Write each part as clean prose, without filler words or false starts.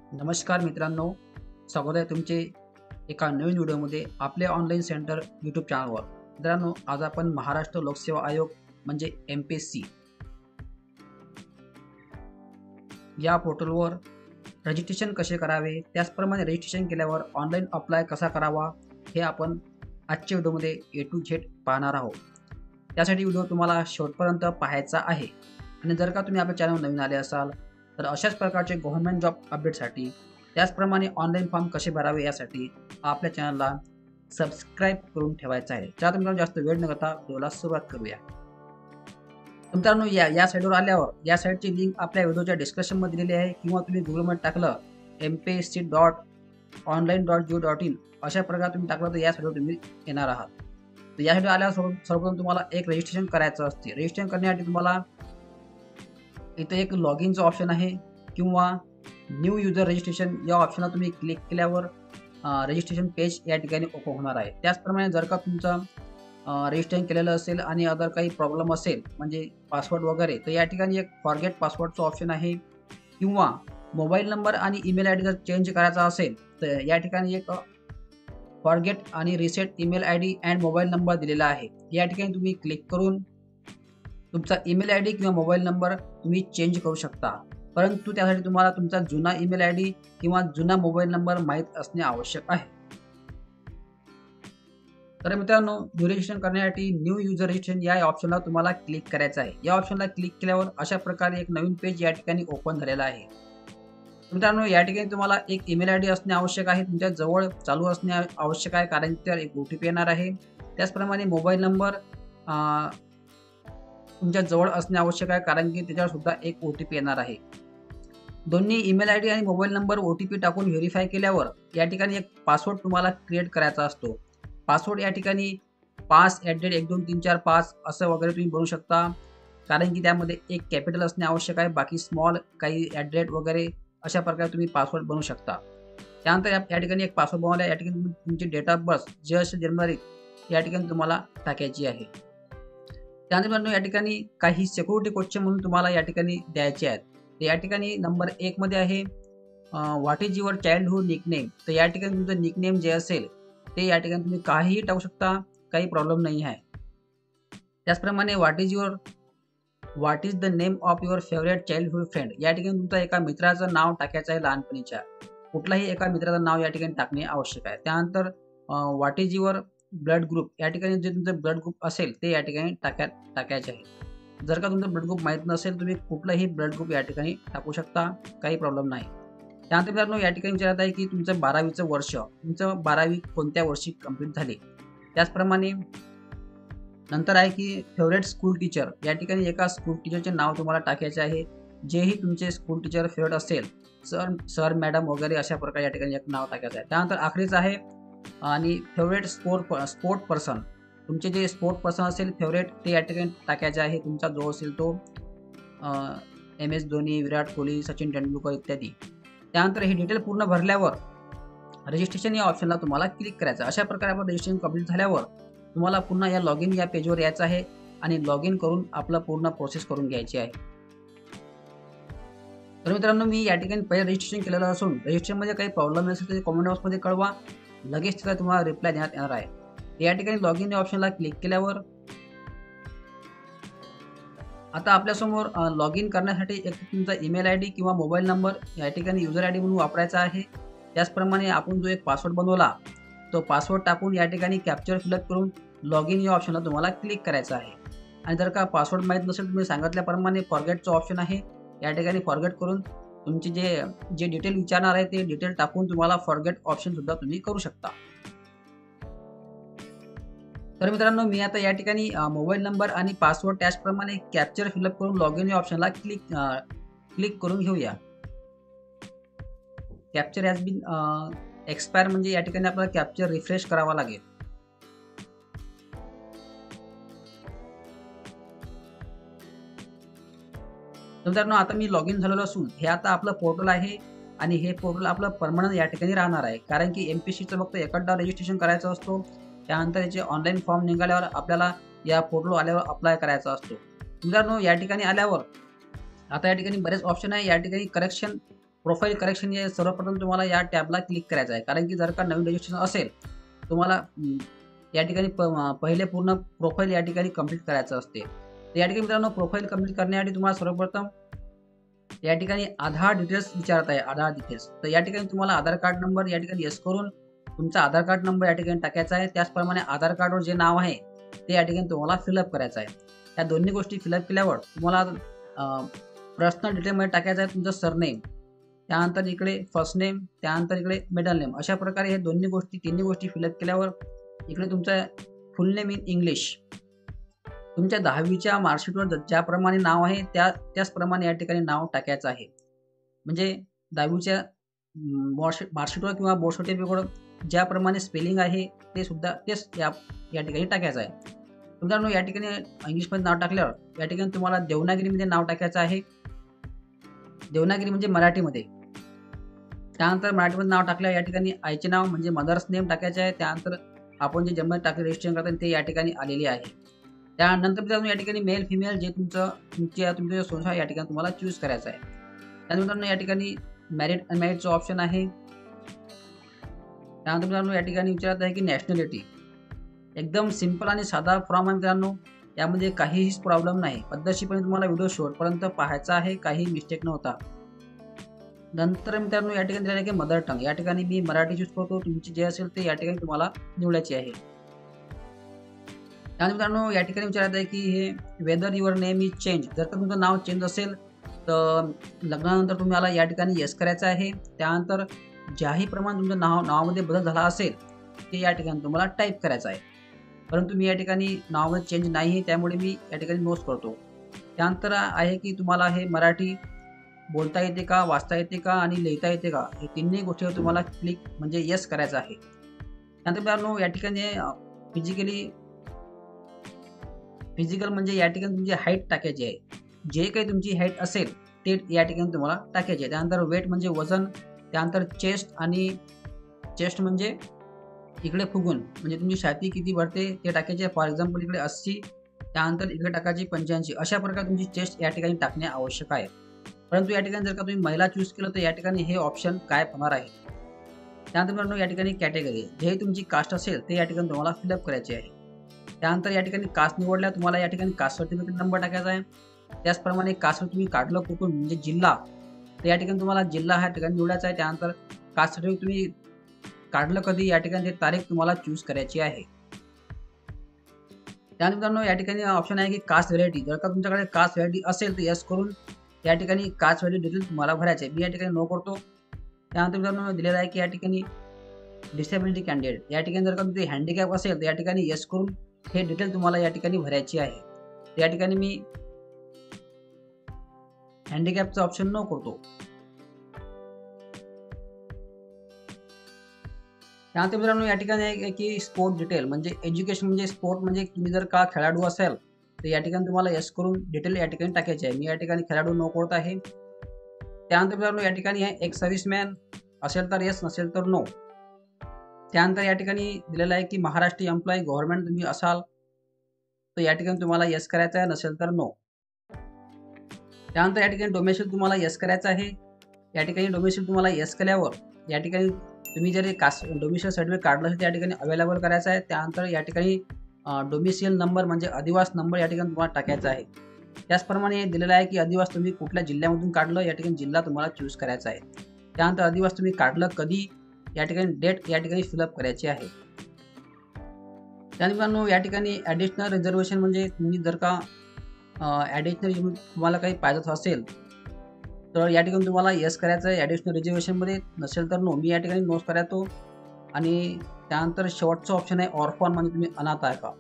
नमस्कार मित्रांनो, स्वागत आहे तुमचे एका नवीन व्हिडिओमध्ये आपले ऑनलाईन सेंटर यूट्यूब चॅनलवर. मित्रांनो, आज आपण महाराष्ट्र लोकसेवा आयोग म्हणजे MPSC या पोर्टलवर रजिस्ट्रेशन कसे करावे, त्याचप्रमाणे रजिस्ट्रेशन केल्यावर ऑनलाईन अप्लाय कसा करावा, हे आपण आजच्या व्हिडिओमध्ये A to Z पाहणार आहोत. त्यासाठी व्हिडिओ तुम्हाला शेवटपर्यंत पाहायचा आहे. आणि जर का तुम्ही आपल्या चॅनलवर नवीन आले असाल तर अशाच प्रकारचे गव्हर्नमेंट जॉब अपडेटसाठी, त्याचप्रमाणे ऑनलाईन फॉर्म कसे भरावे यासाठी आपल्या चॅनलला सबस्क्राईब करून ठेवायचं आहे. चला मित्रांनो, जास्त वेळ न करता व्हिडिओला सुरुवात करूया. मित्रांनो, या साईटवर आल्यावर या साईटची लिंक आपल्या व्हिडिओच्या डिस्क्रिप्शनमध्ये दिलेली आहे, किंवा तुम्ही गुगलमध्ये टाकलं mpsc.online.go.in अशा प्रकारे तुम्ही टाकलं तर या साईटवर तुम्ही येणार आहात. तर या साईटवर आल्यावर सर्वप्रथम तुम्हाला एक रजिस्ट्रेशन करायचं असते. रजिस्ट्रेशन करण्यासाठी तुम्हाला इथे एक लॉग इनचं ऑप्शन आहे, किंवा न्यू युजर रजिस्ट्रेशन या ऑप्शनला तुम्ही क्लिक केल्यावर रजिस्ट्रेशन पेज या ठिकाणी ओपन होणार आहे. त्याचप्रमाणे जर का तुमचं रजिस्ट्रेशन केलेलं असेल आणि अदर काही प्रॉब्लेम असेल, म्हणजे पासवर्ड वगैरे, तर या ठिकाणी एक फॉरगेट पासवर्डचं ऑप्शन आहे, किंवा मोबाईल नंबर आणि ईमेल आय डी जर चेंज करायचा असेल तर या ठिकाणी एक फॉरगेट आणि reset email I D and mobile number दिलेला आहे. या ठिकाणी तुम्ही क्लिक करून तुमचा ईमेल आय डी किंवा मोबाईल नंबर तुम्ही चेंज करू शकता, परंतु त्यासाठी तुम्हाला तुमचा जुना ईमेल आय डी किंवा जुना मोबाईल नंबर माहीत असणे आवश्यक आहे. तर मित्रांनो, न्यू रजिस्ट्रेशन करण्यासाठी न्यू युजर रजिस्ट्रेशन या ऑप्शनला तुम्हाला क्लिक करायचं आहे. या ऑप्शनला क्लिक केल्यावर अशा प्रकारे एक नवीन पेज या ठिकाणी ओपन झालेला आहे. मित्रांनो, या ठिकाणी तुम्हाला एक ईमेल आय डी असणे आवश्यक आहे, तुमच्या जवळ चालू असणे आवश्यक आहे, कारण त्यावर एक OTP येणार आहे. त्याचप्रमाणे मोबाईल नंबर तुमच्या जवळ असणे आवश्यक आहे, कारण की त्याच्यावर सुद्धा एक OTP येणार आहे. दोन्ही ईमेल आय डी आणि मोबाईल नंबर OTP टाकून व्हेरीफाय केल्यावर या ठिकाणी एक पासवर्ड तुम्हाला क्रिएट करायचा असतो. पासवर्ड या ठिकाणी 5@1234 असं वगैरे तुम्ही बनवू शकता, कारण की त्यामध्ये एक कॅपिटल असणे आवश्यक आहे, बाकी स्मॉल काही @ वगैरे अशा प्रकारे तुम्ही पासवर्ड बनवू शकता. त्यानंतर या ठिकाणी एक पासवर्ड बनवला, या ठिकाणी तुमची डेट ऑफ बर्थ जस्ट जन्मतारीख या ठिकाणी तुम्हाला टाकायची आहे. त्यानंतर या ठिकाणी काही सिक्युरिटी क्वेश्चन म्हणून तुम्हाला या ठिकाणी द्यायचे आहेत. तर या ठिकाणी नंबर 1 मध्ये आहे what is your childhood nickname. तर या ठिकाणी तुमचं निकनेम जे असेल ते या ठिकाणी तुम्ही काहीही टाकू शकता, काही प्रॉब्लेम नाही आहे. त्याचप्रमाणे what is the name of your favourite childhood friend. या ठिकाणी तुमचं एका मित्राचं नाव टाकायचं आहे, लहानपणीच्या कुठलाही एका मित्राचं नाव या ठिकाणी टाकणे आवश्यक आहे. त्यानंतर what is your blood group. या ठिकाणी जे तुमचं ब्लड ग्रुप असेल ते या ठिकाणी टाकायचे आहे. जर का तुमचं ब्लड ग्रुप माहीत नसेल, तुम्ही कुठलाही ब्लड ग्रुप या ठिकाणी टाकू शकता, काही प्रॉब्लेम नाही. त्यानंतर मित्रांनो, या ठिकाणी विचारत आहे की तुमचं 12वीचं वर्ष, तुमचं 12वी कोणत्या वर्षी कंप्लीट झाले. त्याचप्रमाणे नंतर आहे की फेवरेट स्कूल टीचर. या ठिकाणी एका स्कूल टीचरचे नाव तुम्हाला टाकायचे आहे, जेही तुमचे स्कूल टीचर फेवरेट असेल, सर मॅडम वगैरे अशा प्रकारे या ठिकाणी एक नाव टाकायचं आहे. त्यानंतर आखरीच आहे आणि फेवरेट स्पोर्ट पर्सन. तुमचे जे स्पोर्ट पर्सन असेल फेवरेट, ते या ठिकाणी टाकायचे आहे. तुमचा जो असेल तो MS धोनी, विराट कोहली, सचिन तेंडुलकर इत्यादी. त्यानंतर हे डिटेल पूर्ण भरल्यावर रजिस्ट्रेशन या ऑप्शनला तुम्हाला क्लिक करायचं. अशा प्रकारे आपण रजिस्ट्रेशन कंप्लीट झाल्यावर तुम्हाला पुन्हा या लॉग इन या पेजवर यायचं आहे आणि लॉग इन करून आपलं पूर्ण प्रोसेस करून घ्यायची आहे. तर मित्रांनो, मी या ठिकाणी पहिले रजिस्ट्रेशन केलेलं असून रजिस्ट्रेशनमध्ये काही प्रॉब्लेम असेल तर कमेंट बॉक्समध्ये कळवा, लगेच त्याचा तुम्हाला रिप्लाय देण्यात येणार आहे. या ठिकाणी लॉग इन या ऑप्शनला क्लिक केल्यावर आता आपल्यासमोर लॉग इन करण्यासाठी एक तुमचा ईमेल आय डी किंवा मोबाईल नंबर या ठिकाणी युजर आय डी म्हणून वापरायचा आहे. त्याचप्रमाणे आपण जो एक पासवर्ड बनवला तो पासवर्ड टाकून या ठिकाणी कॅप्चर फिलअप करून लॉग इन या ऑप्शनला तुम्हाला क्लिक करायचं आहे. आणि जर का पासवर्ड माहीत नसेल, तुम्ही सांगितल्याप्रमाणे फॉरगेटचं ऑप्शन आहे, या ठिकाणी फॉरगेट करून तुमचे जे डिटेल विचारणार आहे ते डिटेल टाकून तुम्हाला फॉरगेट ऑप्शन सुद्धा तुम्ही करू शकता. तर मित्रांनो, मी आता या ठिकाणी मोबाईल नंबर आणि पासवर्ड त्याचप्रमाणे कॅप्चर फिलअप करून लॉग इन या ऑप्शनला क्लिक करून घेऊया. कॅप्चर हॅज बीन एक्सपायर, म्हणजे या ठिकाणी आपल्याला कॅप्चर रिफ्रेश करावा लागेल. मित्रांनो, आता मी लॉग इन झालेलो असून हे आता आपलं पोर्टल आहे आणि हे पोर्टल आपलं परमनंट या ठिकाणी राहणार आहे, कारण की MPSCचं फक्त एकदा रजिस्ट्रेशन करायचं असतो. त्यानंतर याचे ऑनलाईन फॉर्म निघाल्यावर आपल्याला या पोर्टलवर आल्यावर अप्लाय करायचा असतो. मित्रांनो, या ठिकाणी आल्यावर आता या ठिकाणी बरेच ऑप्शन आहे. या ठिकाणी करेक्शन प्रोफाईल करेक्शन हे सर्वप्रथम तुम्हाला या टॅबला क्लिक करायचं आहे, कारण की जर का नवीन रजिस्ट्रेशन असेल तुम्हाला या ठिकाणी पहिले पूर्ण प्रोफाईल या ठिकाणी कंप्लीट करायचं असते. तर या ठिकाणी मित्रांनो प्रोफाईल कंप्लीट करण्यासाठी तुम्हाला सर्वप्रथम या ठिकाणी आधार डिटेल्स विचारत आहे, आधार डिटेल्स. तर या ठिकाणी तुम्हाला आधार कार्ड नंबर या ठिकाणी येस करून तुमचा आधार कार्ड नंबर या ठिकाणी टाकायचा आहे. त्याचप्रमाणे आधार कार्डवर जे नाव आहे ते या ठिकाणी तुम्हाला फिलअप करायचं आहे. या दोन्ही गोष्टी फिलअप केल्यावर तुम्हाला पर्सनल डिटेलमध्ये टाकायचं आहे तुमचं सरनेम, त्यानंतर इकडे फर्स्ट नेम, त्यानंतर इकडे मिडल नेम. अशा प्रकारे हे तिन्ही गोष्टी फिलअप केल्यावर इकडे तुमचं फुल नेम इन इंग्लिश, तुमच्या 10वीच्या मार्कशीटवर ज्याप्रमाणे नाव आहे त्याचप्रमाणे या ठिकाणी नाव टाकायचं आहे. म्हणजे 10वीच्या मार्कशीटवर किंवा बोर्ड सर्टिफिकेटवर ज्याप्रमाणे स्पेलिंग आहे तेच या ठिकाणी टाकायचं आहे. मित्रांनो या ठिकाणी इंग्लिशमध्ये नाव टाकल्यावर या ठिकाणी तुम्हाला देवनागरीमध्ये नाव टाकायचं आहे, देवनागरी म्हणजे मराठीमध्ये. त्यानंतर मराठीमध्ये नाव टाकल्यावर या ठिकाणी आईचे नाव म्हणजे मदर्स नेम टाकायचे आहे. त्यानंतर आपण जे जन्म टाकले रजिस्ट्रेशन करताना ते या ठिकाणी आलेले आहे. त्यानंतर मित्रांनो या ठिकाणी मेल फिमेल जे तुमच्या सोर्स आहे या ठिकाणी तुम्हाला चूज करायचं आहे. त्यानंतर या ठिकाणी मॅरिड अनमॅरिडचं ऑप्शन आहे. त्यानंतर मित्रांनो या ठिकाणी विचारत आहे की नॅशनॅलिटी. एकदम सिंपल आणि साधा फॉर्म आहे मित्रांनो, यामध्ये काहीही प्रॉब्लेम नाही. पद्धतशीरपणे तुम्हाला व्हिडिओ शेवटपर्यंत पाहायचा आहे, काही मिस्टेक नव्हता. नंतर मित्रांनो या ठिकाणी दिलेलं आहे की मदर टंग. या ठिकाणी मी मराठी चूज करतो, तुमची जे असेल ते या ठिकाणी तुम्हाला निवडायची आहे. त्यानंतर मित्रांनो या ठिकाणी विचारत आहे की हे whether your name is change. जर का तुमचं नाव चेंज असेल तर लग्नानंतर तुम्हाला या ठिकाणी येस करायचं आहे. त्यानंतर ज्याही प्रमाणे तुमच्या नावामध्ये बदल झाला असेल ते या ठिकाणी तुम्हाला टाईप करायचं आहे. परंतु मी या ठिकाणी नावामध्ये चेंज नाही आहे, त्यामुळे मी या ठिकाणी नोच करतो. त्यानंतर आहे की तुम्हाला हे मराठी बोलता येते का, वाचता येते का आणि लिहिता येते का, हे तिन्ही गोष्टीवर तुम्हाला क्लिक म्हणजे येस करायचं आहे. त्यानंतर मित्रांनो या ठिकाणी फिजिकल म्हणजे या ठिकाणी तुमची हाईट टाकायची आहे. जे काही तुमची हाईट असेल ते या ठिकाणी तुम्हाला टाकायची आहे. त्यानंतर वेट म्हणजे वजन, त्यानंतर चेस्ट म्हणजे इकडे फुगून म्हणजे तुमची छाती किती भरते ते टाकायचे. फॉर एक्झाम्पल इकडे 80, त्यानंतर इकडे टाकायची 85. अशा प्रकारे तुमची चेस्ट या ठिकाणी टाकणे आवश्यक आहे. परंतु या ठिकाणी जर का तुम्ही महिला चूज केलं तर या ठिकाणी हे ऑप्शन गायब होणार आहे. त्यानंतर मित्रांनो या ठिकाणी कॅटेगरी, जे तुमची कास्ट असेल ते या ठिकाणी तुम्हाला फिलअप करायचे आहे. त्यानंतर या ठिकाणी कास्ट निवडल्या तुम्हाला या ठिकाणी कास्ट सर्टिफिकेट नंबर टाकायचा आहे. त्याचप्रमाणे कास्ट तुम्ही काढलं कुठून म्हणजे जिल्हा, तर या ठिकाणी तुम्हाला जिल्हा ह्या ठिकाणी निवडायचा आहे. त्यानंतर कास्ट सर्टिफिकेट तुम्ही काढलं कधी या ठिकाणी ते तारीख तुम्हाला चूज करायची आहे. त्यानंतर मित्रांनो या ठिकाणी ऑप्शन आहे की कास्ट व्हॅलिडिटी. जर का तुमच्याकडे कास्ट व्हॅलिडिटी असेल तर येस करून या ठिकाणी कास्ट व्हॅलिडिटी डिटेल तुम्हाला भरायचे. मी या ठिकाणी नो करतो. त्यानंतर मित्रांनो दिलेलं आहे की या ठिकाणी डिसेबिलिटी कॅन्डिडेट. या ठिकाणी जर का तुमचे हँडिकॅप असेल तर या ठिकाणी येस करून हे डिटेल तुम्हाला या ठिकाणी भरायची आहे. या ठिकाणी मी हँडिकॅपचा ऑप्शन नो करतो. त्यानंतर मित्रांनो या ठिकाणी आहे की स्पोर्ट डिटेल म्हणजे एज्युकेशन म्हणजे स्पोर्ट म्हणजे तुम्ही जर का खेळाडू असाल तर या ठिकाणी तुम्हाला येस करून डिटेल या ठिकाणी टाकायची आहे. मी या ठिकाणी खेळाडू नो करत आहे. त्यानंतर मित्रांनो या ठिकाणी आहे एक सर्व्हिसमॅन असेल तर येस, नसेल तर नो. त्यानंतर या ठिकाणी दिलेलं आहे की महाराष्ट्र एम्प्लॉई गव्हर्नमेंट तुम्ही असाल तर या ठिकाणी तुम्हाला येस करायचं आहे, नसेल तर नो. त्यानंतर या ठिकाणी डोमेसिल तुम्हाला येस करायचं आहे. या ठिकाणी डोमेसिल तुम्हाला येस केल्यावर या ठिकाणी तुम्ही जर डोमेसिल सर्टिफिकेट काढलं असेल त्या ठिकाणी अवेलेबल करायचं आहे. त्यानंतर या ठिकाणी डोमेसिल नंबर म्हणजे अधिवास नंबर या ठिकाणी तुम्हाला टाकायचा आहे. त्याचप्रमाणे दिलेलं आहे की अधिवास तुम्ही कुठल्या जिल्ह्यामधून काढलं या ठिकाणी जिल्हा तुम्हाला चूज करायचा आहे. त्यानंतर अधिवास तुम्ही काढलं कधी या ठिकाणी डेट या ठिकाणी फिलअप करायची आहे. त्यानंतर या ठिकाणी ॲडिशनल रिझर्वेशन म्हणजे तुम्ही जर का ॲडिशनल तुम्हाला काही पाहिजे असेल तर या ठिकाणी तुम्हाला येस करायचं आहे ॲडिशनल रिझर्वेशनमध्ये, नसेल तर नो. मी या ठिकाणी नोच करायचो. आणि त्यानंतर शेवटचं ऑप्शन आहे ऑर्फन म्हणजे तुम्ही अनाथ आहे का.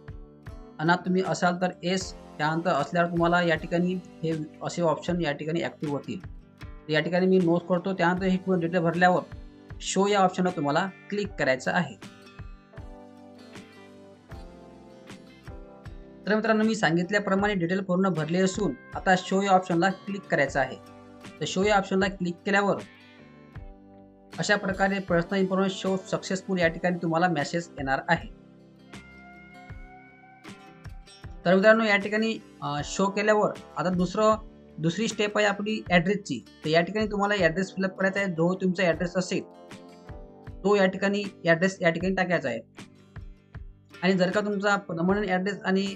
अनाथ तुम्ही असाल तर येस. त्यानंतर असल्यावर तुम्हाला या ठिकाणी हे असे ऑप्शन या ठिकाणी ॲक्टिव्ह होतील. तर या ठिकाणी मी नोट करतो. त्यानंतर हे पूर्ण डिटेल भरल्यावर शो या ऑप्शनवर तुम्हाला क्लिक करायचं आहे. तर मित्रांनो मी सांगितल्याप्रमाणे डिटेल पूर्ण भरले असून आता शो या ऑप्शनला क्लिक करायचं आहे. तर शो या ऑप्शनला क्लिक केल्यावर अशा प्रकारे पर्सनल इन्फॉर्मेशन शो सक्सेसफुल या ठिकाणी तुम्हाला मेसेज येणार आहे. तर मित्रांनो या ठिकाणी शो केल्यावर आता दुसरं दुसरी स्टेप आहे आपली ॲड्रेसची. तर या ठिकाणी तुम्हाला ॲड्रेस फिलअप करायचा आहे. जो तुमचा ॲड्रेस असेल तो या ठिकाणी ॲड्रेस या ठिकाणी टाकायचा आहे. आणि जर का तुमचा परमनंट ॲड्रेस आणि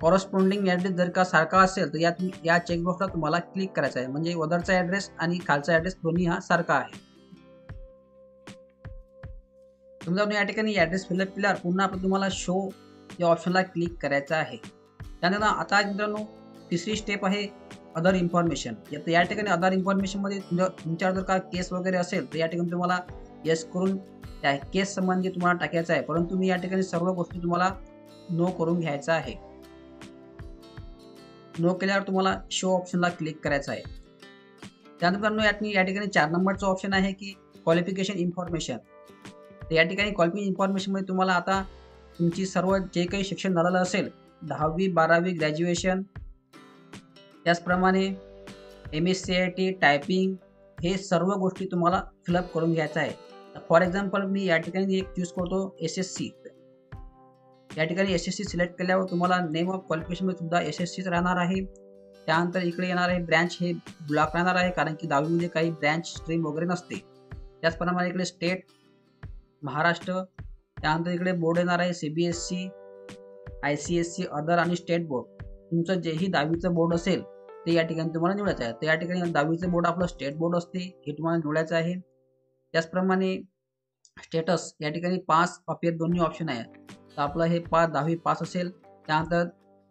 कॉरस्पॉन्डिंग ॲड्रेस जर का सारखा असेल तर या चेकबॉक्सला तुम्हाला क्लिक करायचं आहे. म्हणजे वरचा ॲड्रेस आणि खालचा ॲड्रेस दोन्ही हा सारखा आहे. समजा या ठिकाणी ॲड्रेस फिलअप केल्यावर पुन्हा आपण तुम्हाला शो या ऑप्शनला क्लिक करायचं आहे. त्यानंतर आता मित्रांनो तिसरी स्टेप आहे अदर इन्फॉर्मेशन. या ठिकाणी अदर इन्फॉर्मेशनमध्ये तुमच्यावर जर का केस वगैरे असेल तर या ठिकाणी तुम्हाला येस करून त्या केस संबंधी तुम्हाला टाकायचं आहे. परंतु मी या ठिकाणी सर्व गोष्टी तुम्हाला नो करून घ्यायचं आहे. नो केल्यावर तुम्हाला शो ऑप्शनला क्लिक करायचं आहे. त्यानंतर या ठिकाणी 4 नंबरचं ऑप्शन आहे की क्वालिफिकेशन इन्फॉर्मेशन. तर या ठिकाणी क्वालिफिकेशन इन्फॉर्मेशनमध्ये तुम्हाला आता तुमची सर्व जे काही शिक्षण झालेलं असेल 10वी 12वी ग्रॅज्युएशन, त्याचप्रमाणे MSc टायपिंग, हे सर्व गोष्टी तुम्हाला फिलअप करून घ्यायचं आहे. फॉर एक्झाम्पल मी या ठिकाणी एक चूज करतो SSC. या ठिकाणी SSC सिलेक्ट केल्यावर तुम्हाला नेम ऑफ क्वालिफिकेशनमध्ये सुद्धा SSCच राहणार आहे. त्यानंतर इकडे येणार आहे ब्रँच, हे ब्लॉक राहणार आहे कारण की 10वीमध्ये काही ब्रँच स्ट्रीम वगैरे नसते. त्याचप्रमाणे इकडे स्टेट महाराष्ट्र, त्यानंतर इकडे बोर्ड येणार आहे CBSE, ICSE, अदर आणि स्टेट बोर्ड. तुमचं जेही 10वीचं बोर्ड असेल ते या ठिकाणी तुम्हाला निवडायचं आहे. तर या ठिकाणी 10वीचं बोर्ड आपलं स्टेट बोर्ड असते, हे तुम्हाला निवडायचं आहे. त्याचप्रमाणे स्टेटस या ठिकाणी पास अपियर दोन्ही ऑप्शन आहे. तर आपलं हे 10वी पास असेल. त्यानंतर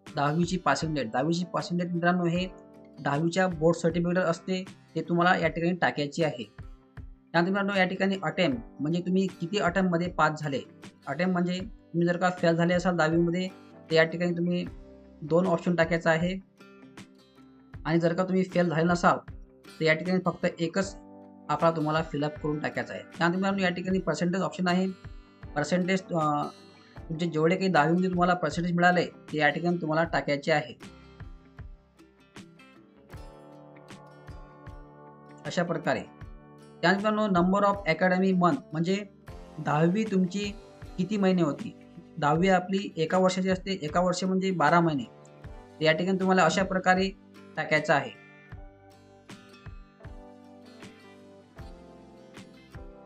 10वीची पासिंग डेट. 10वीची पासिंग डेट मित्रांनो हे 10वीच्या बोर्ड सर्टिफिकेट असते, ते तुम्हाला या ठिकाणी टाकायची आहे. त्यानंतर मित्रांनो या ठिकाणी अटेम्प्ट म्हणजे तुम्ही किती अटेम्प्टमध्ये पास झाले. अटेम्प्ट म्हणजे तुम्ही जर का फेल झाले असाल 10वीमध्ये तर या ठिकाणी तुम्ही 2 ऑप्शन टाकायचं आहे. आणि जर का तुम्ही फेल झाले नसाल तर या ठिकाणी फक्त एकच आपला तुम्हाला फिलअप करून टाकायचा आहे. त्यानंतर मित्रांनो या ठिकाणी पर्सेंटेज ऑप्शन आहे. पर्सेंटेज तुमचे जेवढे काही 10वीमध्ये तुम्हाला पर्सेंटेज मिळाले ते या ठिकाणी तुम्हाला टाकायचे आहे. अशा प्रकारे. त्यानंतर नंबर ऑफ अकॅडमी मंथ म्हणजे 10वी तुमची किती महिने होती. 10वी आपली एका वर्षाची असते. एका वर्ष म्हणजे 12 महिने. या ठिकाणी तुम्हाला अशा प्रकारे टाकायचं आहे.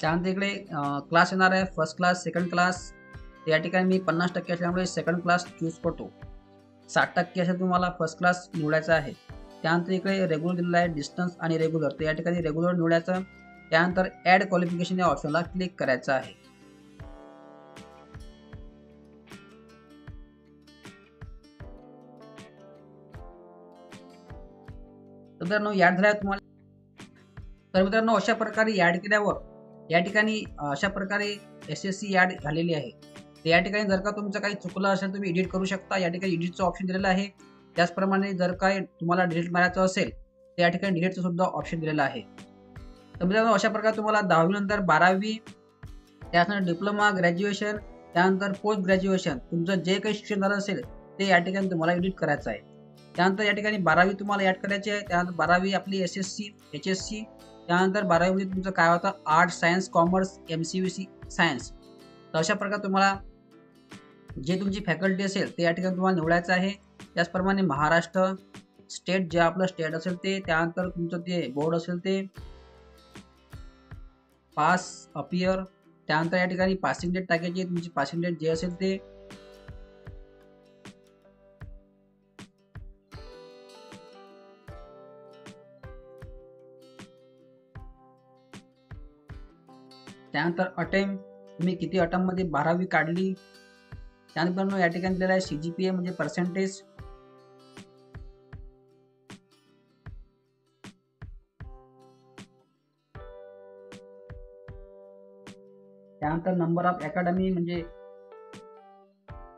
त्यानंतर इकडे क्लास येणार आहे फर्स्ट क्लास, सेकंड क्लास. या ठिकाणी मी 50% असल्यामुळे सेकंड क्लास चूज करतो. 60% असेल तुम्हाला फर्स्ट क्लास निवडायचा आहे. त्यानंतर इकडे रेग्युलर दिलेला आहे, डिस्टन्स आणि रेग्युलर. तर या ठिकाणी रेग्युलर निवडायचं. त्यानंतर ॲड क्वालिफिकेशन या ऑप्शनला क्लिक करायचं आहे. मित्रांनो ॲड झाल्यावर तुम्हाला तर मित्रांनो अशा प्रकारे ॲड केल्यावर या ठिकाणी अशा प्रकारे SSC ॲड झालेली आहे. तर या ठिकाणी जर का तुमचं काही चुकलं असेल तुम्ही एडिट करू शकता. या ठिकाणी एडिटचं ऑप्शन दिलेलं आहे. त्याचप्रमाणे जर काय तुम्हाला डिलीट मारायचं असेल तर या ठिकाणी डिलीटचं सुद्धा ऑप्शन दिलेलं आहे. तर मित्रांनो अशा प्रकारे तुम्हाला 10वी नंतर 12वी, त्यानंतर डिप्लोमा, ग्रॅज्युएशन, त्यानंतर पोस्ट ग्रॅज्युएशन तुमचं जे काही शिक्षण झालं असेल ते या ठिकाणी तुम्हाला एडिट करायचं आहे. त्यानंतर या ठिकाणी 12वी तुम्हाला ॲड करायची आहे. त्यानंतर 12वी आपली SSC, HSC. त्यानंतर 12वीमध्ये तुमचं काय होतं art, science, commerce, MCVC, science. तर अशा प्रकारे तुम्हाला जे तुमची फॅकल्टी असेल ते या ठिकाणी तुम्हाला निवडायचं आहे. त्याचप्रमाणे महाराष्ट्र, स्टेट जे आपलं स्टेट असेल ते, त्यानंतर तुमचं ते बोर्ड असेल ते, पास, अपियर. त्यानंतर या ठिकाणी पासिंग डेट टाकायची आहे. तुमची पासिंग डेट जे असेल ते. त्यानंतर अटेम्प्ट तुम्ही किती अटेम्प्टमध्ये 12वी काढली. त्यानंतर या ठिकाणी दिलेला आहे CGPA म्हणजे पर्सेंटेज. त्यानंतर नंबर ऑफ अकॅडमी म्हणजे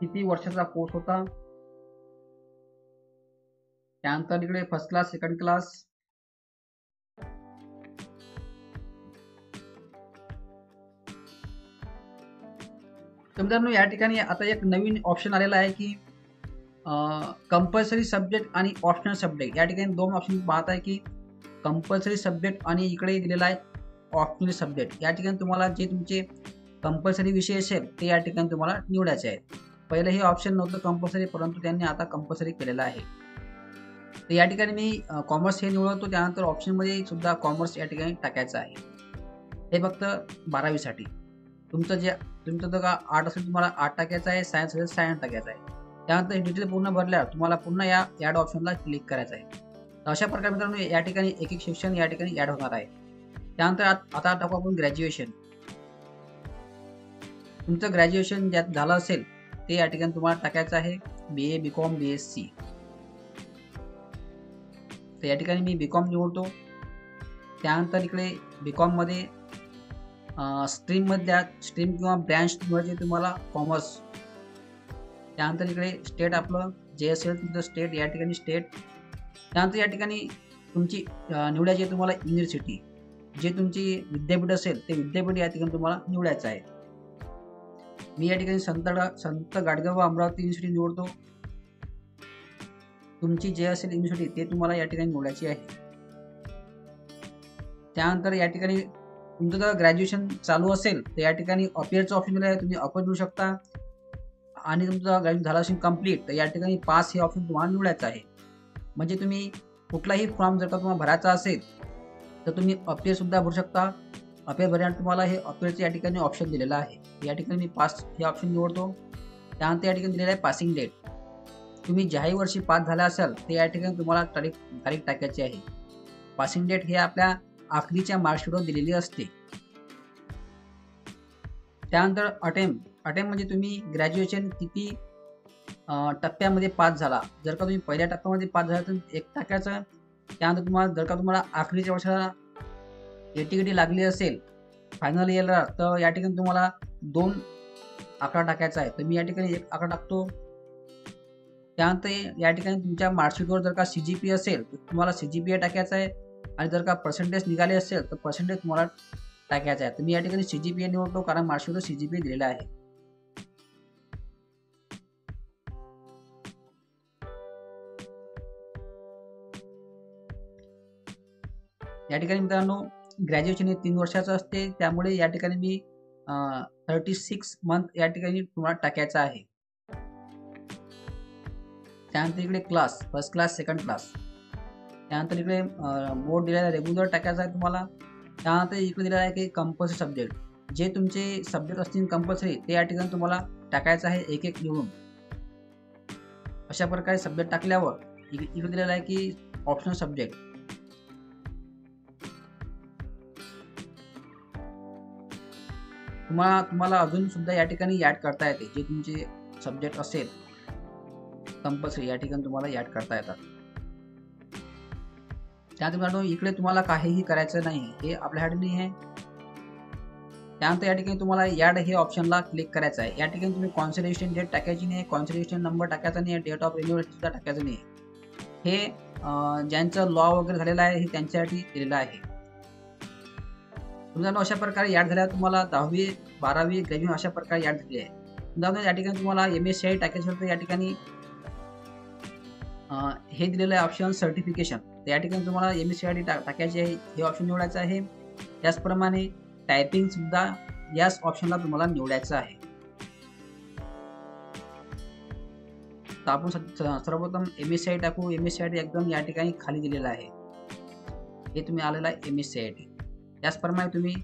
किती वर्षाचा कोर्स होता. त्यानंतर इकडे फर्स्ट क्लास, सेकंड क्लास. मित्रांनो या ठिकाणी आता एक नवीन ऑप्शन आलेला आहे की कंपल्सरी सब्जेक्ट आणि ऑप्शनल सब्जेक्ट. या ठिकाणी 2 ऑप्शन पाहत आहे की कंपल्सरी सब्जेक्ट आणि इकडे दिलेला आहे ऑप्शनल सब्जेक्ट. या ठिकाणी तुम्हाला जे तुमचे कंपल्सरी विषय असेल ते या ठिकाणी तुम्हाला निवडायचे आहेत. पहिले हे ऑप्शन नव्हतं कंपल्सरी, परंतु त्यांनी आता कंपल्सरी केलेलं आहे. तर या ठिकाणी मी कॉमर्स हे निवडतो. त्यानंतर ऑप्शनमध्ये सुद्धा कॉमर्स या ठिकाणी टाकायचं आहे. हे फक्त 12वीसाठी. तुमचं जर का आर्ट असेल तुम्हाला आर्ट टाकायचं आहे, सायन्स असेल सायन्स टाकायचं आहे. त्यानंतर हे डिटेल पूर्ण भरल्यावर तुम्हाला पुन्हा या ॲड ऑप्शनला क्लिक करायचं आहे. तर अशा प्रकारे मित्रांनो या ठिकाणी एक सेक्शन या ठिकाणी ॲड होणार आहे. त्यानंतर आता टाकू आपण ग्रॅज्युएशन. तुमचं ग्रॅज्युएशन ज्यात झालं असेल ते या ठिकाणी तुम्हाला टाकायचं आहे. BA, BCom, BSc. तर या ठिकाणी मी BCom निवडतो. त्यानंतर इकडे BCom मध्ये स्ट्रीममधल्या स्ट्रीम किंवा ब्रँच निवडायची तुम्हाला कॉमर्स. त्यानंतर इकडे स्टेट आपलं जे असेल तुमचं स्टेट या ठिकाणी स्टेट. त्यानंतर या ठिकाणी तुमची निवडायची आहे तुम्हाला युनिव्हर्सिटी. जे तुमची विद्यापीठ असेल ते विद्यापीठ या ठिकाणी तुम्हाला निवडायचं आहे. मी या ठिकाणी संत गाडगे व अमरावती युनिव्हर्सिटी निवडतो. तुमची जे असेल युनिव्हर्सिटी ते तुम्हाला या ठिकाणी निवडायची आहे. त्यानंतर या ठिकाणी तुमचं जर ग्रॅज्युएशन चालू असेल तर या ठिकाणी अपियरचं ऑप्शन दिलं आहे. तुम्ही अपियर देऊ शकता. आणि तुमचं ग्रॅज्युएशन झालं असेल कंप्लीट तर या ठिकाणी पास हे ऑप्शन तुम्हाला निवडायचं आहे. म्हणजे तुम्ही कुठलाही फॉर्म जर का तुम्हाला भरायचा असेल तर तुम्ही अपियर सुद्धा भरू शकता. अपियर भरण्यात तुम्हाला हे अपियरचं या ठिकाणी ऑप्शन दिलेलं आहे. या ठिकाणी मी पास हे ऑप्शन निवडतो. त्यानंतर या ठिकाणी दिलेलं आहे पासिंग डेट. तुम्ही ज्याही वर्षी पास झाला असाल ते या ठिकाणी तुम्हाला तारीख टाकायची आहे. पासिंग डेट हे आपल्या आखरीच्या मार्कशीटवर दिलेली असते. त्यानंतर अटेम्प्ट म्हणजे तुम्ही ग्रॅज्युएशन किती टप्प्यामध्ये पास झाला. जर का तुम्ही पहिल्या टप्प्यामध्ये पास झाला तर 1 टाकायचं. त्यानंतर जर का तुम्हाला आखरीच्या वर्षाला ATKT लागली असेल फायनल इयरला तर या ठिकाणी तुम्हाला 2 आकडा टाकायचा आहे. तर मी या ठिकाणी 1 आकडा टाकतो. त्यानंतर या ठिकाणी तुमच्या मार्कशीटवर जर का CGPA असेल तर तुम्हाला CGPA टाकायचा आहे. आणि जर का पर्सेंटेज निघाले असेल तर पर्सेंटेज तुम्हाला टाकायचा आहे. तर मी या ठिकाणी CGPA निवडतो कारण मार्कशीटवर CGPA दिलेला आहे. या ठिकाणी मित्रांनो ग्रॅज्युएशन हे 3 वर्षाचं असते. त्यामुळे या ठिकाणी मी 36 मंथ या ठिकाणी तुम्हाला टाकायचं आहे. त्यानंतर इकडे class first class second class. त्यानंतर इकडे बोर्ड दिलेला आहे रेग्युलर टाकायचा आहे तुम्हाला. त्यानंतर इकडे दिलेला आहे की कंपल्सरी सब्जेक्ट. जे तुमचे सब्जेक्ट असतील कंपल्सरी ते या ठिकाणी तुम्हाला टाकायचं आहे एक निवडून. अशा प्रकारे सब्जेक्ट टाकल्यावर इकडे दिलेला आहे की ऑप्शनल सब्जेक्ट. तुम्हाला अजून सुद्धा या ठिकाणी ॲड करता येते. जे तुमचे सब्जेक्ट असेल कंपल्सरी या ठिकाणी तुम्हाला ॲड करता येतात. त्यानंतर इकडे तुम्हाला काहीही करायचं नाही. हे आपल्यासाठी नाही आहे. त्यानंतर या ठिकाणी तुम्हाला ॲड हे ऑप्शनला क्लिक करायचं आहे. या ठिकाणी तुम्ही कॉन्सोलिडेशन डेट टाकायची नाही. कॉन्सोलिडेशन नंबर टाकायचा नाही. डेट ऑफ रिन्युअल सुद्धा टाकायचं नाही. हे ज्यांचं लॉ वगैरे झालेलं आहे हे त्यांच्यासाठी दिलेलं आहे. समजा अशा प्रकारे ॲड झाल्यावर तुम्हाला 10वी 12वी ग्रॅज्युएशन अशा प्रकारे ॲड झाली आहे. समजा या ठिकाणी तुम्हाला MSCI टाकायचं असेल तर या ठिकाणी हे दिलेलं आहे ऑप्शन सर्टिफिकेशन. तर या ठिकाणी तुम्हाला MSCI टाकायचे आहे. हे ऑप्शन निवडायचं आहे. त्याचप्रमाणे टायपिंग सुद्धा याच ऑप्शनला तुम्हाला निवडायचं आहे. तर आपण सर्वप्रथम MSCI टाकू. MSCI एकदम या ठिकाणी खाली दिलेलं आहे. हे तुम्ही आलेलं आहे MSCI. त्याचप्रमाणे तुम्ही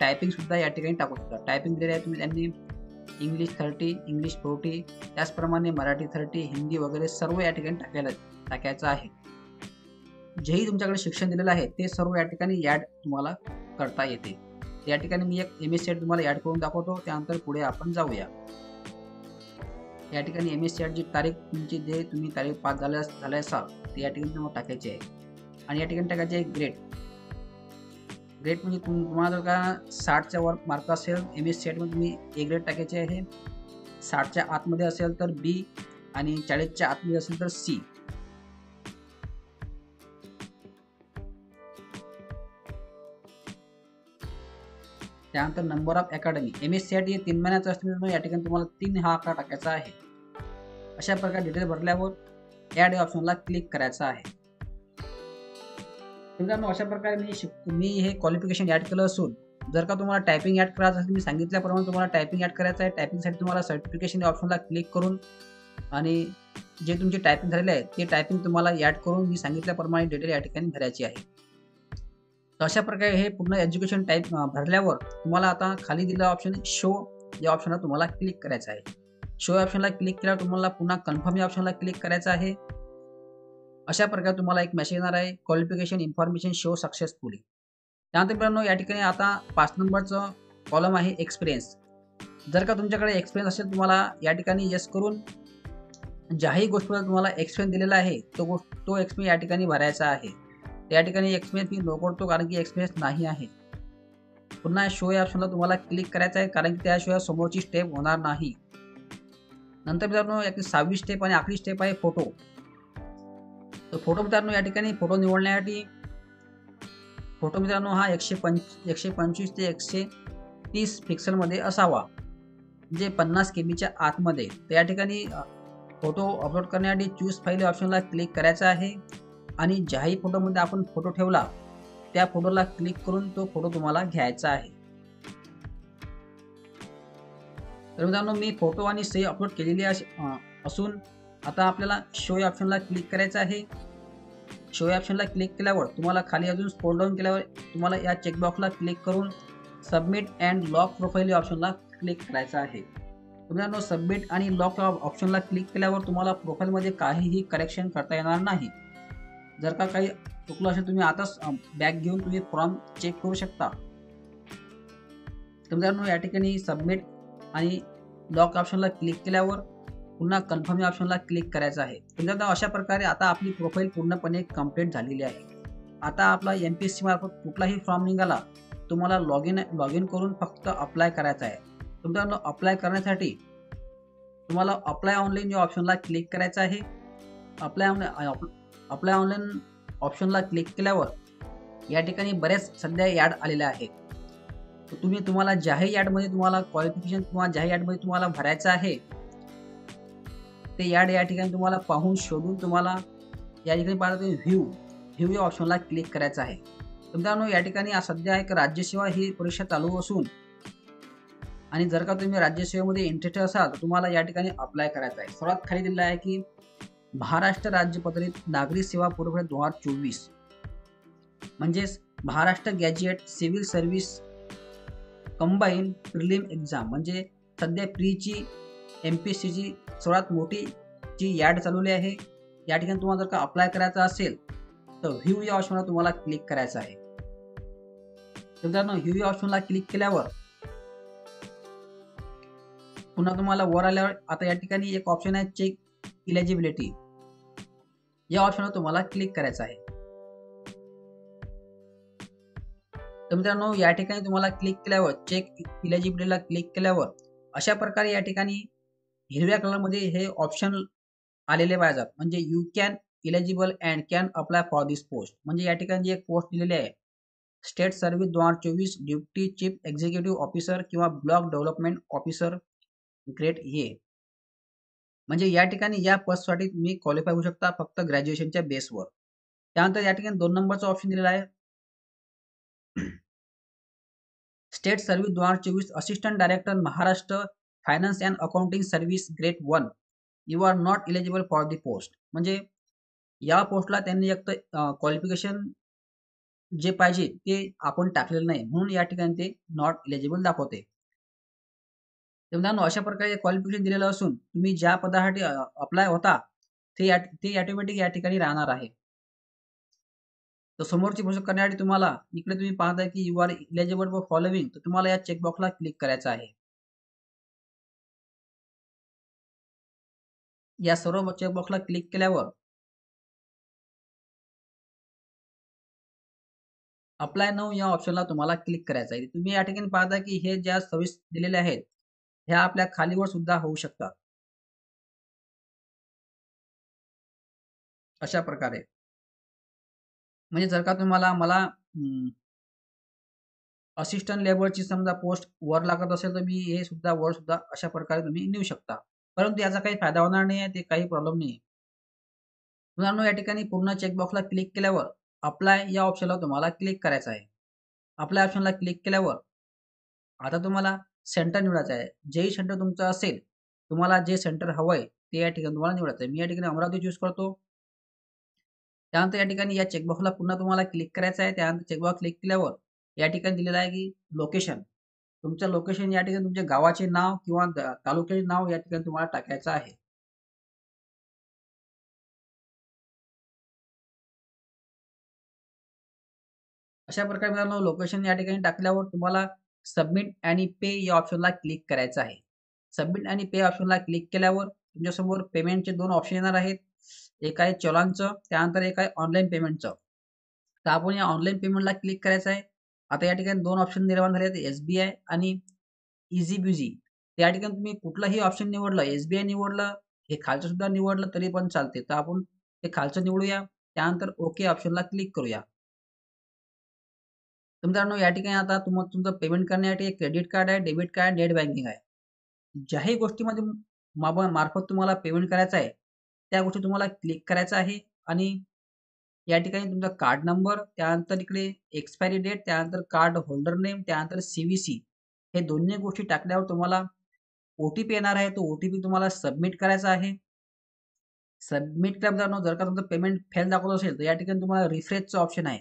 टायपिंग सुद्धा या ठिकाणी टाकू शकता. टायपिंग दिलेलं आहे तुम्ही त्यांनी इंग्लिश 30 इंग्लिश 40 त्याचप्रमाणे मराठी 30 हिंदी वगैरे सर्व या ठिकाणी टाकायचं आहे. जेही तुमच्याकडे शिक्षण दिलेलं आहे ते सर्व या ठिकाणी ॲड तुम्हाला करता येते. या ठिकाणी मी एक MSCI तुम्हाला ॲड करून दाखवतो. त्यानंतर पुढे आपण जाऊया. या ठिकाणी MSCI ची तारीख तुमची जे तुम्ही तारीख पास झाले असाल ते या ठिकाणी तुम्हाला टाकायची आहे. आणि या ठिकाणी टाकायचे आहे ग्रेड म्हणजे तुम्हाला जर का 60च्या वर मार्क असेल MSCI मध्ये तुम्ही A ग्रेड टाकायचे आहे. 60च्या आतमध्ये असेल तर B आणि 40च्या आतमध्ये असेल तर C. त्यानंतर नंबर ऑफ अकॅडमी MSCI हे 3 महिन्याचं असल्यामुळे या ठिकाणी तुम्हाला 3 हा आकडा टाकायचा आहे. अशा प्रकारे डिटेल भरल्यावर ॲड ऑप्शनला क्लिक करायचं आहे. मित्रांनो अशा प्रकारे मी हे क्वालिफिकेशन ॲड केलं असून जर का तुम्हाला टायपिंग ॲड करायचं असेल मी सांगितल्याप्रमाणे तुम्हाला टायपिंग ॲड करायचं आहे. टायपिंगसाठी तुम्हाला सर्टिफिकेशन या ऑप्शनला क्लिक करून आणि जे तुमची टायपिंग झालेली आहे ते टायपिंग तुम्हाला ॲड करून मी सांगितल्याप्रमाणे डिटेल या ठिकाणी भरायची आहे. तर अशा प्रकारे हे पूर्ण एज्युकेशन टाइप भरल्यावर तुम्हाला आता खाली दिलेला ऑप्शन शो या ऑप्शनला तुम्हाला क्लिक करायचं आहे. शो या ऑप्शनला क्लिक केल्यावर तुम्हाला पुन्हा कन्फर्म या ऑप्शनला क्लिक करायचं आहे. अशा प्रकारे तुम्हाला एक मेसेज येणार आहे, क्वालिफिकेशन इन्फॉर्मेशन शो सक्सेसफुली. त्यानंतर मित्रांनो या ठिकाणी आता 5 नंबरचं कॉलम आहे एक्सपिरियन्स. जर का तुमच्याकडे एक्सपिरियन्स असेल तुम्हाला या ठिकाणी येस करून ज्याही गोष्टीवर तुम्हाला एक्सपिरियन्स दिलेला आहे तो एक्सपिरियन्स या ठिकाणी भरायचा आहे. या ठिकाणी एक्सपिरियन्स मी नो करतो कारण की एक्सपिरियन्स नाही आहे. पुन्हा शो या ऑप्शनला तुम्हाला क्लिक करायचं आहे कारण की त्याशिवाय समोरची स्टेप होणार नाही. नंतर मित्रांनो याची 6वी स्टेप आणि आखरी स्टेप आहे फोटो. तर फोटो मित्रांनो या ठिकाणी फोटो निवडण्यासाठी फोटो मित्रांनो हा 125 ते 130 पिक्सलमध्ये असावा, म्हणजे 50 केबीच्या आतमध्ये. तर या ठिकाणी फोटो अपलोड करण्यासाठी चूज फाईल ऑप्शनला क्लिक करायचं आहे आणि ज्याही फोटोमध्ये आपण फोटो ठेवला त्या फोटोला क्लिक करून तो फोटो तुम्हाला घ्यायचा आहे. तर मित्रांनो मी फोटो आणि सही अपलोड केलेली असून आता आपल्याला शो या ऑप्शनला क्लिक करायचं आहे. शो या ऑप्शनला क्लिक केल्यावर तुम्हाला खाली अजून स्क्रोल डाऊन केल्यावर तुम्हाला या चेकबॉक्सला क्लिक करून सबमिट अँड लॉक प्रोफाईल या ऑप्शनला क्लिक करायचं आहे. मित्रांनो सबमिट आणि लॉक ऑप्शनला क्लिक केल्यावर तुम्हाला प्रोफाईलमध्ये काहीही करेक्शन करता येणार नाही. जर का काही चुकलं असेल तुम्ही आताच बॅक घेऊन तुम्ही फॉर्म चेक करू शकता. तर मित्रांनो या ठिकाणी सबमिट आणि लॉक ऑप्शनला क्लिक केल्यावर पुन्हा कन्फर्म या ऑप्शनला क्लिक करायचं आहे. मित्रांनो अशा प्रकारे आता आपली प्रोफाईल पूर्णपणे कंप्लीट झालेली आहे. आता आपला MPSC मार्फत कुठलाही फॉर्म निघाला तुम्हाला लॉग इन करून फक्त अप्लाय करायचा आहे. मित्रांनो अप्लाय करण्यासाठी तुम्हाला अप्लाय ऑनलाईन या ऑप्शनला क्लिक करायचं आहे. अप्लाय ऑनलाईन ऑप्शनला क्लिक केल्यावर या ठिकाणी बरेच सध्या ॲड आलेल्या आहेत. तुम्हाला ज्याही ॲडमध्ये तुम्हाला क्वालिफिकेशन किंवा ज्याही ॲडमध्ये तुम्हाला भरायचं आहे ते ॲड या ठिकाणी तुम्हाला पाहून शोधून तुम्हाला या ठिकाणी पाहता तुम्ही व्ह्यू या ऑप्शनला क्लिक करायचं आहे. मित्रांनो या ठिकाणी सध्या एक राज्यसेवा ही परीक्षा चालू असून आणि जर का तुम्ही राज्यसेवेमध्ये इंटरेस्टेड असाल तर तुम्हाला या ठिकाणी अप्लाय करायचं आहे. सर्वात खाली दिलेलं आहे की महाराष्ट्र राज्य पत्रित नागरी सेवा पुरवठा 2024 म्हणजेच Maharashtra gazette civil service combine prelim exam, म्हणजे सध्या प्रीची MPSCची सर्वात मोठी जी ॲड चालवली आहे. या ठिकाणी तुम्हाला जर का अप्लाय करायचा असेल तर व्ह्यू या ऑप्शनला तुम्हाला क्लिक करायचं आहे. मित्रांनो व्ह्यू या ऑप्शनला क्लिक केल्यावर पुन्हा तुम्हाला वर आल्यावर आता या ठिकाणी एक ऑप्शन आहे चेक इलिजिबिलिटी. या ऑप्शनला तुम्हाला क्लिक करायचं आहे. तर मित्रांनो या ठिकाणी तुम्हाला क्लिक केल्यावर चेक इलिजिबिलिटीला क्लिक केल्यावर अशा प्रकारे या ठिकाणी हिरव्या कलरमध्ये हे ऑप्शन आलेले पाहिजेत, म्हणजे you can eligible and can apply for this post. म्हणजे या ठिकाणी एक पोस्ट दिलेली आहे स्टेट सर्व्हिस 2024 ड्युटी चीफ एक्झिक्युटिव्ह ऑफिसर किंवा block development officer grade A. म्हणजे या ठिकाणी या पोस्टसाठी तुम्ही क्वालिफाय होऊ शकता फक्त ग्रॅज्युएशनच्या बेसवर. त्यानंतर या ठिकाणी 2 नंबरचा ऑप्शन दिलेला आहे state service 2024 assistant director Maharashtra finance and accounting service grade 1 you are not eligible for the post. म्हणजे या पोस्टला त्यांनी एक क्वालिफिकेशन जे पाहिजे ते आपण टाकलेलं नाही म्हणून या ठिकाणी ते नॉट इलिजिबल दाखवते. मित्रांनो अशा प्रकारे क्वालिफिकेशन दिलेलं असून तुम्ही ज्या पदासाठी अप्लाय होता ते ऑटोमॅटिक या ठिकाणी राहणार आहे. तर समोरची प्रोसेस करण्यासाठी तुम्हाला इकडे तुम्ही पाहताय की you are eligible for following, तर तुम्हाला या चेकबॉक्सला क्लिक करायचं आहे. या सर्व चेकबॉक्सला क्लिक केल्यावर अप्लाय नाऊ या ऑप्शनला तुम्हाला क्लिक करायचं आहे. तुम्ही या ठिकाणी पाहता की हे ज्या सर्व्हिस दिलेल्या आहेत ह्या आपल्या खालीवर सुद्धा होऊ शकतात. अशा प्रकारे म्हणजे जर का मला असिस्टंट लेबरची समजा पोस्ट वर लागत असेल तर मी हे सुद्धा वर सुद्धा अशा प्रकारे तुम्ही नेऊ शकता. परंतु याचा काही फायदा होणार नाही आहे, ते काही प्रॉब्लेम नाही. मित्रांनो या ठिकाणी पूर्ण चेकबॉक्सला क्लिक केल्यावर अप्लाय या ऑप्शनला तुम्हाला क्लिक करायचं आहे. अप्लाय ऑप्शनला क्लिक केल्यावर आता तुम्हाला सेंटर निवडायचं आहे. जेही सेंटर तुमचं असेल, तुम्हाला जे सेंटर हवंय ते या ठिकाणी तुम्हाला निवडायचं आहे. मी या ठिकाणी अमरावती चूज करतो. त्यानंतर या ठिकाणी या चेकबॉक्सला पुन्हा तुम्हाला क्लिक करायचं आहे. त्यानंतर चेकबॉक्स क्लिक केल्यावर या ठिकाणी दिलेलं आहे की लोकेशन. तुमचं लोकेशन या ठिकाणी तुमच्या गावाचे नाव किंवा तालुक्याचे नाव या ठिकाणी तुम्हाला टाकायचं आहे. अशा प्रकारे मित्रांनो लोकेशन या ठिकाणी टाकल्यावर तुम्हाला सबमिट आणि पे या ऑप्शनला क्लिक करायचं आहे. सबमिट आणि पे ऑप्शनला क्लिक केल्यावर तुमच्यासमोर पेमेंटचे 2 ऑप्शन येणार आहेत. एक आहे चलानचं, त्यानंतर एक आहे ऑनलाईन पेमेंटचं. तर आपण या ऑनलाईन पेमेंटला क्लिक करायचं आहे. आता या ठिकाणी 2 ऑप्शन निर्माण झाले आहेत, एस-बी-आय आणि इझी बिझी. या ठिकाणी तुम्ही कुठलाही ऑप्शन निवडलं, एस-बी-आय निवडलं, हे खालचं सुद्धा निवडलं तरी पण चालते. तर आपण हे खालचं निवडूया. त्यानंतर ओके ऑप्शनला क्लिक करूया. तर मित्रांनो या ठिकाणी आता तुमचं पेमेंट करण्यासाठी एक क्रेडिट कार्ड आहे, डेबिट कार्ड, नेट बँकिंग आहे. ज्याही गोष्टीमध्ये मार्फत तुम्हाला पेमेंट करायचं आहे, त्या गोष्टी तुम्हाला क्लिक करायचं आहे आणि या ठिकाणी तुमचा कार्ड नंबर, त्यानंतर इकडे एक्सपायरी डेट, त्यानंतर कार्ड होल्डर नेम, त्यानंतर सी हे दोन्ही गोष्टी टाकल्यावर तुम्हाला ओ-टी-पी येणार आहे. तो ओ-टी-पी तुम्हाला सबमिट करायचा आहे. सबमिट केल्यानंतर जर का तुमचं पेमेंट फेल दाखवत असेल, तर या ठिकाणी तुम्हाला रिफ्रेशचं ऑप्शन आहे.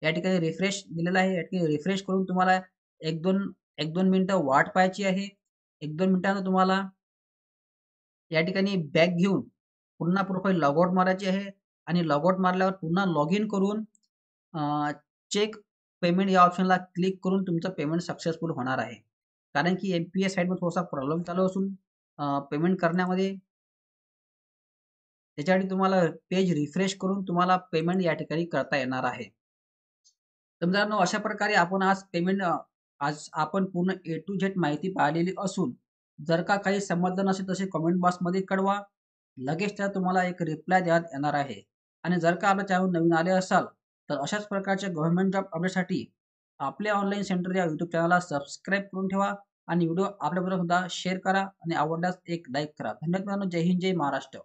या ठिकाणी रिफ्रेश दिलेलं आहे. या ठिकाणी रिफ्रेश करून तुम्हाला 1-2 1-2 मिनिटं वाट पाहायची आहे. 1-2 मिनिटांनं तुम्हाला या ठिकाणी बॅक घेऊन पुन्हा प्रोफाइल लॉगआउट मारायची आहे आणि लॉगआउट मारल्यावर पुन्हा लॉग इन करून चेक पेमेंट या ऑप्शनला क्लिक करून तुमचं पेमेंट सक्सेसफुल होणार आहे. कारण की एम-पी-एस साइटमध्ये थोडासा प्रॉब्लेम चालू असून पेमेंट करण्यामध्ये त्याच्यासाठी तुम्हाला पेज रिफ्रेश करून तुम्हाला पेमेंट या ठिकाणी करता येणार आहे. तर मित्रांनो अशा प्रकारे आपण आज आपण पूर्ण ए टू झेड माहिती पाहिलेली असून जर का काही समजलं नसेल तसे कमेंट बॉक्समध्ये कळवा. लगेच त्या तुम्हाला एक रिप्लाय देण्यात येणार आहे. आणि जर का आपल्या चॅनल नवीन आले असाल तर अशाच प्रकारच्या गव्हर्नमेंट जॉब अपडेटसाठी आपल्या ऑनलाईन सेंटर या यूट्यूब चॅनलला सबस्क्राईब करून ठेवा आणि व्हिडिओ आपल्याबरोबर सुद्धा शेअर करा आणि आवडल्यास एक लाईक करा. धन्यवाद मित्रांनो. जय हिंद, जय महाराष्ट्र.